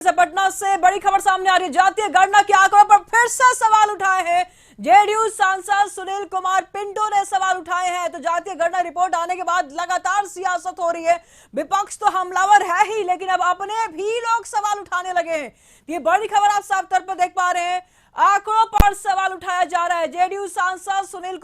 पटना से बड़ी खबर सामने आ रही है। जातीय गणना के आंकड़ों पर फिर से सवाल उठाए हैं। जेडीयू सांसद सुनील कुमार पिंटू ने सवाल उठाए हैं। तो जातीय गणना रिपोर्ट आने के बाद लगातार सियासत हो रही है। विपक्ष तो हमलावर है ही, लेकिन अब अपने भी लोग सवाल उठाने लगे हैं। ये बड़ी खबर आप साफ तौर पर देख पा रहे हैं। आंकड़ों पर सवाल उठाया जा रहा है। जेडीयू सांसद सुनील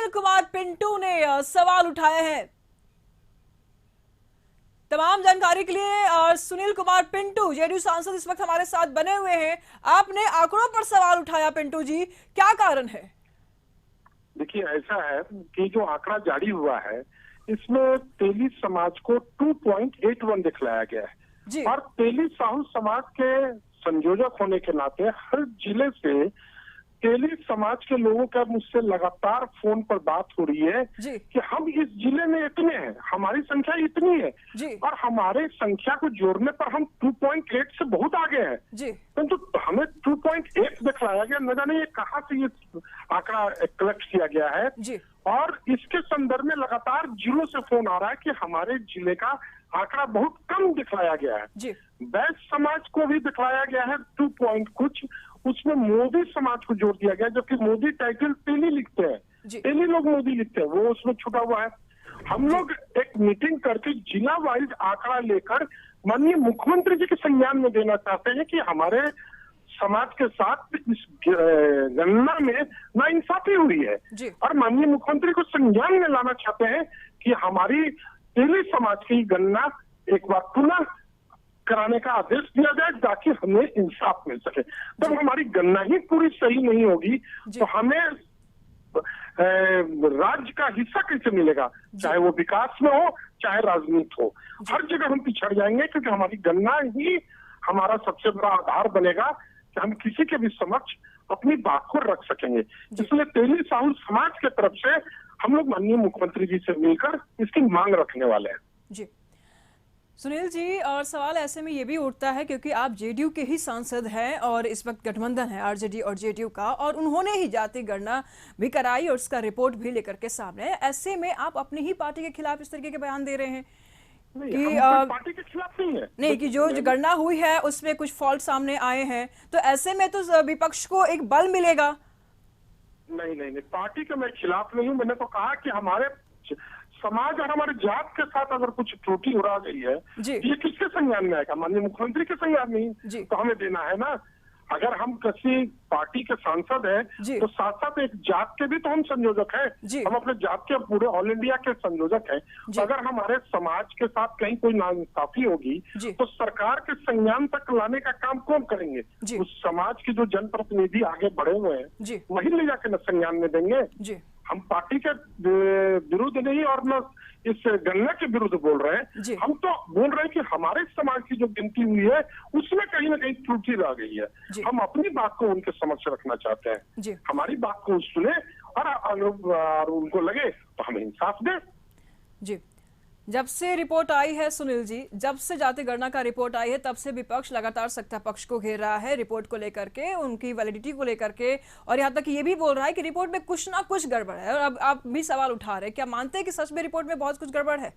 कुमार पिंटू ने सवाल उठाए हैं। तमाम जानकारी के लिए और सुनील कुमार पिंटू जेडीयू सांसद इस वक्त हमारे साथ बने हुए हैं। आपने आंकड़ों पर सवाल उठाया पिंटू जी, क्या कारण है? देखिए, ऐसा है कि जो आंकड़ा जारी हुआ है इसमें तेली समाज को 2.81 दिखलाया गया है और तेली साहू समाज के संयोजक होने के नाते हर जिले से तेली समाज के लोगों का मुझसे लगातार फोन पर बात हो रही है कि हम इस जिले में इतने हैं, हमारी संख्या इतनी है और हमारे संख्या को जोड़ने पर हम 2.8 से बहुत आगे हैं, परंतु हमें 2.8 दिखलाया गया। न जाने ये कहाँ से ये आंकड़ा कलेक्ट किया गया है और इसके संदर्भ में लगातार जिलों से फोन आ रहा है कि हमारे जिले का आंकड़ा बहुत कम दिखलाया गया है। वैश्य समाज को भी दिखलाया गया है 2 पॉइंट कुछ, उसमें मोदी समाज को जोड़ दिया गया, जबकि मोदी टाइटल तेली लिखते हैं, तेली लोग मोदी लिखते हैं, वो उसमें छुपा हुआ है। हम लोग एक मीटिंग करके जिला वाइज आंकड़ा लेकर माननीय मुख्यमंत्री जी के संज्ञान में देना चाहते हैं कि हमारे समाज के साथ इस गणना में नाइंसाफी हुई है और माननीय मुख्यमंत्री को संज्ञान में लाना चाहते हैं कि हमारी तेली समाज की गणना एक बार पुनः कराने का आदेश दिया जाए ताकि हमें इंसाफ मिल सके। जब हमारी गणना ही पूरी सही नहीं होगी तो हमें राज्य का हिस्सा कैसे मिलेगा, चाहे वो विकास में हो चाहे राजनीति हो, हर जगह हम पिछड़ जाएंगे क्योंकि हमारी गणना ही हमारा सबसे बड़ा आधार बनेगा कि हम किसी के भी समक्ष अपनी बात को रख सकेंगे। इसलिए तेली साहू समाज के तरफ से हम लोग माननीय मुख्यमंत्री जी से मिलकर इसकी मांग रखने वाले हैं। जी सुनील जी, और सवाल ऐसे में ये भी उठता है क्योंकि आप जेडीयू के ही सांसद हैं और इस वक्त गठबंधन है आरजेडी और जेडीयू का, और उन्होंने ही जाति गणना भी कराई और उसका रिपोर्ट भी लेकर के सामने है। ऐसे में आप अपनी ही पार्टी के खिलाफ इस तरीके के बयान दे रहे हैं कि पार्टी के खिलाफ नहीं है, नहीं कि जो गणना हुई है उसमें कुछ फॉल्ट सामने आए हैं, तो ऐसे में तो विपक्ष को एक बल मिलेगा। नहीं, पार्टी के मैं खिलाफ नहीं हूँ। मैंने तो कहा कि हमारे समाज और हमारे जात के साथ अगर कुछ त्रुटि हो रही है ये किसके संज्ञान में आएगा? माननीय मुख्यमंत्री के संज्ञान में ही तो हमें देना है ना। अगर हम किसी पार्टी के सांसद हैं तो साथ साथ एक जात के भी तो हम संयोजक हैं, हम अपने जात के पूरे ऑल इंडिया के संयोजक हैं। तो अगर हमारे समाज के साथ कहीं कोई नाइंसाफी होगी तो सरकार के संज्ञान तक लाने का काम कौन करेंगे? उस समाज के जो जनप्रतिनिधि आगे बढ़े हुए हैं वही ले जाके न संज्ञान में देंगे। हम पार्टी के विरुद्ध नहीं और न इस गणना के विरुद्ध बोल रहे हैं, हम तो बोल रहे हैं कि हमारे समाज की जो गिनती हुई है उसमें कहीं ना कहीं त्रुटि रह गई है। हम अपनी बात को उनके समक्ष रखना चाहते हैं, हमारी बात को सुने और उनको लगे तो हमें इंसाफ दे। जी, जब से रिपोर्ट आई है सुनील जी, जब से जाति गणना का रिपोर्ट आई है तब से विपक्ष लगातार सत्ता पक्ष को घेर रहा है रिपोर्ट को लेकर के, उनकी वैलिडिटी को लेकर के, और यहाँ तक ये भी बोल रहा है कि रिपोर्ट में कुछ ना कुछ गड़बड़ है। और अब आप भी सवाल उठा रहे हैं, क्या मानते हैं कि सच में रिपोर्ट में बहुत कुछ गड़बड़ है?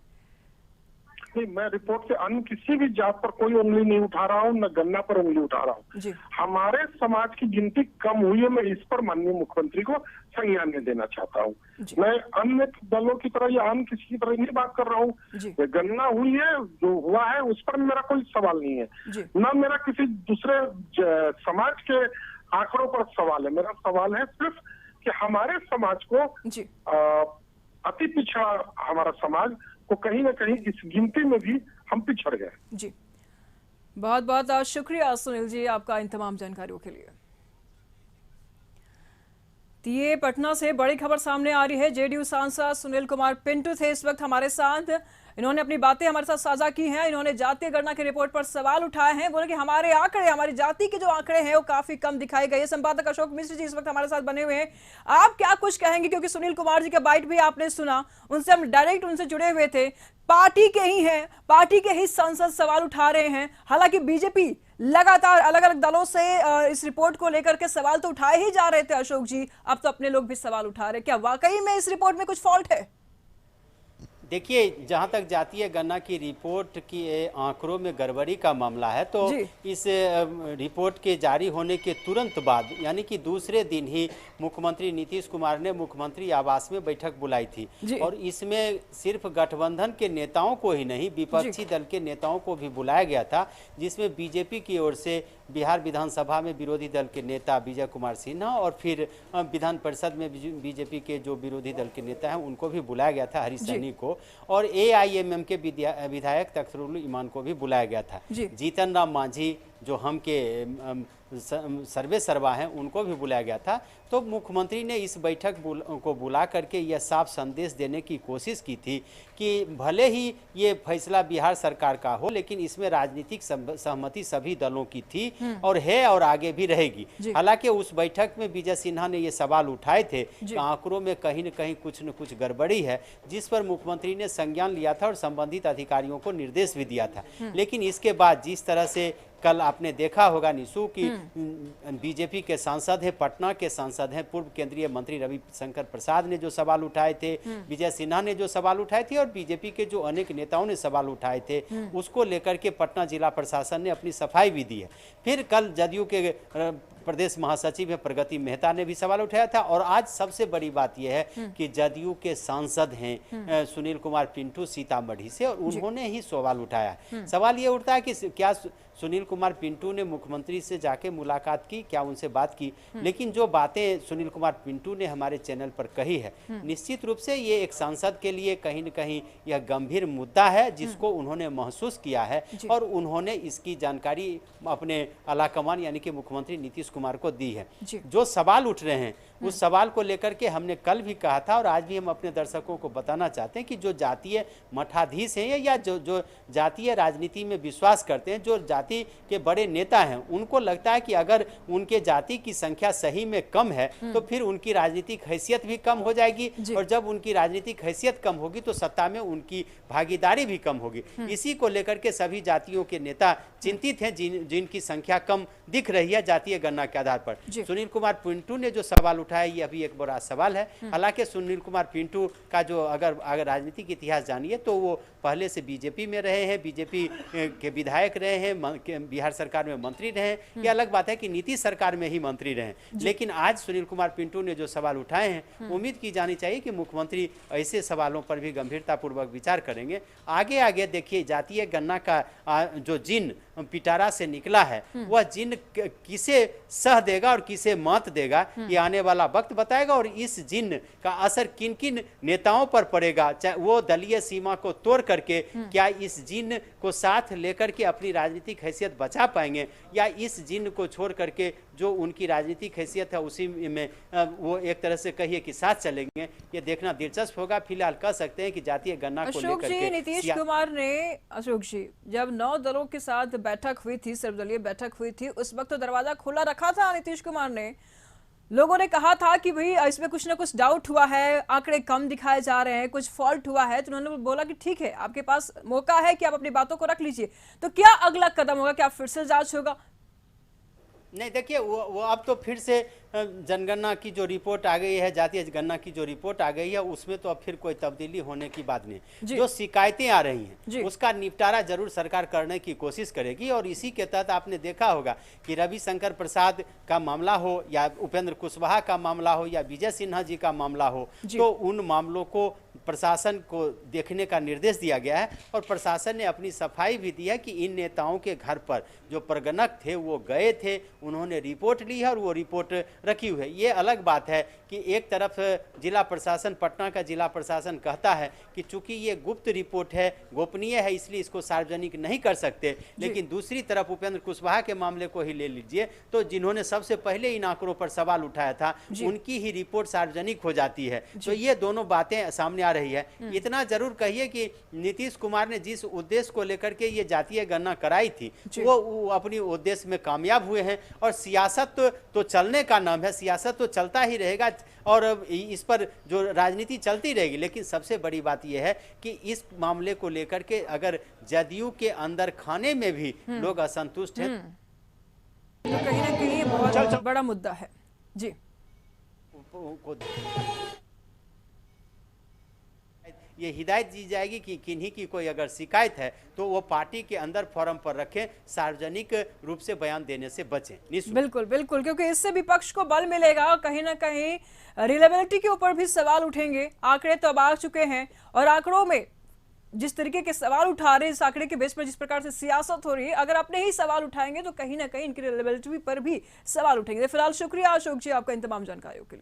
नहीं, मैं रिपोर्ट से अन्य किसी भी जात पर कोई उंगली नहीं उठा रहा हूँ, न गन्ना पर उंगली उठा रहा हूँ। हमारे समाज की गिनती कम हुई है, मैं इस पर माननीय मुख्यमंत्री को संज्ञान में देना चाहता हूँ। मैं अन्य दलों की तरह या अन्य किसी की तरह नहीं बात कर रहा हूँ। गणना हुई है, जो हुआ है उस पर मेरा कोई सवाल नहीं है, न मेरा किसी दूसरे समाज के आंकड़ों पर सवाल है। मेरा सवाल है सिर्फ कि हमारे समाज को अति पिछड़ा हमारा समाज को कहीं ना कहीं इस गिनती में भी हम पिछड़ गए। जी, बहुत बहुत शुक्रिया सुनील जी आपका इन तमाम जानकारियों के लिए। ये पटना से बड़ी खबर सामने आ रही है। जेडीयू सांसद सुनील कुमार पिंटू थे इस वक्त हमारे साथ, इन्होंने अपनी बातें हमारे साथ साझा की हैं। इन्होंने जातीय गणना की रिपोर्ट पर सवाल उठाए हैं, बोले कि हमारे आंकड़े, हमारी जाति के जो आंकड़े हैं वो काफी कम दिखाए गए। संपादक अशोक मिश्र जी इस वक्त हमारे साथ बने हुए हैं। आप क्या कुछ कहेंगे, क्योंकि सुनील कुमार जी का बाइट भी आपने सुना, उनसे हम डायरेक्ट उनसे जुड़े हुए थे, पार्टी के ही हैं, पार्टी के ही सांसद सवाल उठा रहे हैं। हालांकि बीजेपी लगातार अलग अलग दलों से इस रिपोर्ट को लेकर के सवाल तो उठाए ही जा रहे थे अशोक जी, अब तो अपने लोग भी सवाल उठा रहे हैं। क्या वाकई में इस रिपोर्ट में कुछ फॉल्ट है? देखिए, जहां तक जातीय गणना की रिपोर्ट की आंकड़ों में गड़बड़ी का मामला है, तो इस रिपोर्ट के जारी होने के तुरंत बाद यानी कि दूसरे दिन ही मुख्यमंत्री नीतीश कुमार ने मुख्यमंत्री आवास में बैठक बुलाई थी और इसमें सिर्फ गठबंधन के नेताओं को ही नहीं, विपक्षी दल के नेताओं को भी बुलाया गया था, जिसमें बीजेपी की ओर से बिहार विधानसभा में विरोधी दल के नेता विजय कुमार सिन्हा और फिर विधान परिषद में बीजेपी के जो विरोधी दल के नेता हैं उनको भी बुलाया गया था, हरीश सहनी को, और AIMM के विधायक तखरुल ईमान को भी बुलाया गया था। जीतन राम मांझी जो हम के सर्वे सर्वा हैं उनको भी बुलाया गया था। तो मुख्यमंत्री ने इस बैठक को बुला करके यह साफ संदेश देने की कोशिश की थी कि भले ही ये फैसला बिहार सरकार का हो, लेकिन इसमें राजनीतिक सहमति सभी दलों की थी और है और आगे भी रहेगी। हालांकि उस बैठक में विजय सिन्हा ने ये सवाल उठाए थे कि आंकड़ों में कहीं न कहीं कुछ न कुछ गड़बड़ी है, जिस पर मुख्यमंत्री ने संज्ञान लिया था और संबंधित अधिकारियों को निर्देश भी दिया था। लेकिन इसके बाद जिस तरह से कल आपने देखा होगा निशु की बीजेपी के सांसद हैं, पटना के सांसद हैं, पूर्व केंद्रीय मंत्री रविशंकर प्रसाद ने जो सवाल उठाए थे, विजय सिन्हा ने जो सवाल उठाए थे और बीजेपी के जो अनेक नेताओं ने सवाल उठाए थे, उसको लेकर के पटना जिला प्रशासन ने अपनी सफाई भी दी है। फिर कल जदयू के प्रदेश महासचिव है प्रगति मेहता ने भी सवाल उठाया था और आज सबसे बड़ी बात यह है कि जदयू के सांसद हैं सुनील कुमार पिंटू सीतामढ़ी से और उन्होंने ही सवाल उठाया। सवाल ये उठता है कि क्या सुनील कुमार पिंटू ने मुख्यमंत्री से जाके मुलाकात की, क्या उनसे बात की? लेकिन जो बातें सुनील कुमार पिंटू ने हमारे चैनल पर कही है, निश्चित रूप से ये एक सांसद के लिए कहीं न कहीं यह गंभीर मुद्दा है जिसको उन्होंने महसूस किया है और उन्होंने इसकी जानकारी अपने आलाकमान यानी कि मुख्यमंत्री नीतीश कुमार को दी है। जो सवाल उठ रहे हैं उस सवाल को लेकर के हमने कल भी कहा था और आज भी हम अपने दर्शकों को बताना चाहते हैं कि जो जातीय मठाधीश हैं या जो जातीय राजनीति में विश्वास करते हैं, जो जाति के बड़े नेता हैं, उनको लगता है कि अगर उनके जाति की संख्या सही में कम है तो फिर उनकी राजनीतिक हैसियत भी कम हो जाएगी और जब उनकी राजनीतिक हैसियत कम होगी तो सत्ता में उनकी भागीदारी भी कम होगी। इसी को लेकर के सभी जातियों के नेता चिंतित हैं जिनकी संख्या कम दिख रही है जातीय गणना के आधार पर। सुनील कुमार पिंटू ने जो सवाल उठाया ये अभी एक बड़ा सवाल है। हालांकि सुनील कुमार पिंटू का जो अगर राजनीतिक इतिहास जानिए तो वो पहले से बीजेपी में रहे हैं, बीजेपी के विधायक रहे हैं, बिहार सरकार में मंत्री रहे हैं। ये अलग बात है कि नीतीश सरकार में ही मंत्री रहे, लेकिन आज सुनील कुमार पिंटू ने जो सवाल उठाए हैं उम्मीद की जानी चाहिए कि मुख्यमंत्री ऐसे सवालों पर भी गंभीरतापूर्वक विचार करेंगे। आगे आगे देखिए जातीय गणना का जो जिन पिटारा से निकला है वह जिन किसे सह देगा और किसे मत देगा ये आने वाला वक्त बताएगा और इस जिन का असर किन किन नेताओं पर पड़ेगा, चाहे वो दलीय सीमा को तोड़ करके क्या इस जिन को साथ लेकर के अपनी राजनीतिक हैसियत बचा पाएंगे या इस जिन को छोड़ करके जो उनकी राजनीतिक हैसियत है उसी में वो एक तरह से कहिए कि साथ चलेंगे। ये देखना दिलचस्प होगा। फिलहाल कह सकते हैं कि जातीय गणना को लेकर के नीतीश कुमार ने अशोक जी जब 9 दलों के साथ बैठक हुई थी, सर्वदलीय बैठक हुई थी, उस वक्त तो दरवाजा खुला रखा था नीतीश कुमार ने। लोगों ने कहा था कि भाई इसमें कुछ ना कुछ डाउट हुआ है, आंकड़े कम दिखाए जा रहे हैं, कुछ फॉल्ट हुआ है, तो उन्होंने बोला कि ठीक है आपके पास मौका है कि आप अपनी बातों को रख लीजिए। तो क्या अगला कदम होगा? क्या फिर से जांच होगा? नहीं, देखिए वो अब तो फिर से जनगणना की जो रिपोर्ट आ गई है, जातीय गणना की जो रिपोर्ट आ गई है उसमें तो अब फिर कोई तब्दीली होने की बात नहीं। जो शिकायतें आ रही हैं उसका निपटारा जरूर सरकार करने की कोशिश करेगी और इसी के तहत आपने देखा होगा कि रविशंकर प्रसाद का मामला हो या उपेंद्र कुशवाहा का मामला हो या विजय सिन्हा जी का मामला हो, तो उन मामलों को प्रशासन को देखने का निर्देश दिया गया है और प्रशासन ने अपनी सफाई भी दी है कि इन नेताओं के घर पर जो प्रगणक थे वो गए थे, उन्होंने रिपोर्ट ली है और वो रिपोर्ट रखी हुई है। ये अलग बात है कि एक तरफ जिला प्रशासन, पटना का जिला प्रशासन कहता है कि चूंकि ये गुप्त रिपोर्ट है, गोपनीय है, इसलिए इसको सार्वजनिक नहीं कर सकते, लेकिन दूसरी तरफ उपेंद्र कुशवाहा के मामले को ही ले लीजिए तो जिन्होंने सबसे पहले इन आंकड़ों पर सवाल उठाया था उनकी ही रिपोर्ट सार्वजनिक हो जाती है। तो ये दोनों बातें सामने आ रही है। इतना जरूर कहिए कि नीतीश कुमार ने जिस उद्देश्य को लेकर के ये जातीय गणना कराई थी वो अपनी उद्देश्य में कामयाब हुए हैं और सियासत तो चलने का नाम है, सियासत तो चलता ही रहेगा और इस पर जो राजनीति चलती रहेगी। लेकिन सबसे बड़ी बात यह है कि इस मामले को लेकर के अगर जदयू के अंदर खाने में भी लोग असंतुष्ट हैं तो कहीं ना कहीं बहुत बड़ा मुद्दा है। जी ये हिदायत दी जाएगी कि किन्हीं की कोई अगर शिकायत है तो वो पार्टी के अंदर फोरम पर रखें, सार्वजनिक रूप से बयान देने से बचें। बिल्कुल बिल्कुल, क्योंकि इससे विपक्ष को बल मिलेगा, कहीं ना कहीं रिलेबिलिटी के ऊपर भी सवाल उठेंगे। आंकड़े तो अब आ चुके हैं और आंकड़ों में जिस तरीके के सवाल उठा रहे हैं, इस आंकड़े के बेस पर जिस प्रकार से सियासत हो रही है, अगर अपने ही सवाल उठाएंगे तो कहीं ना कहीं इनकी रिलेबिलिटी पर भी सवाल उठेंगे। फिलहाल शुक्रिया अशोक जी आपका इन तमाम जानकारियों के लिए।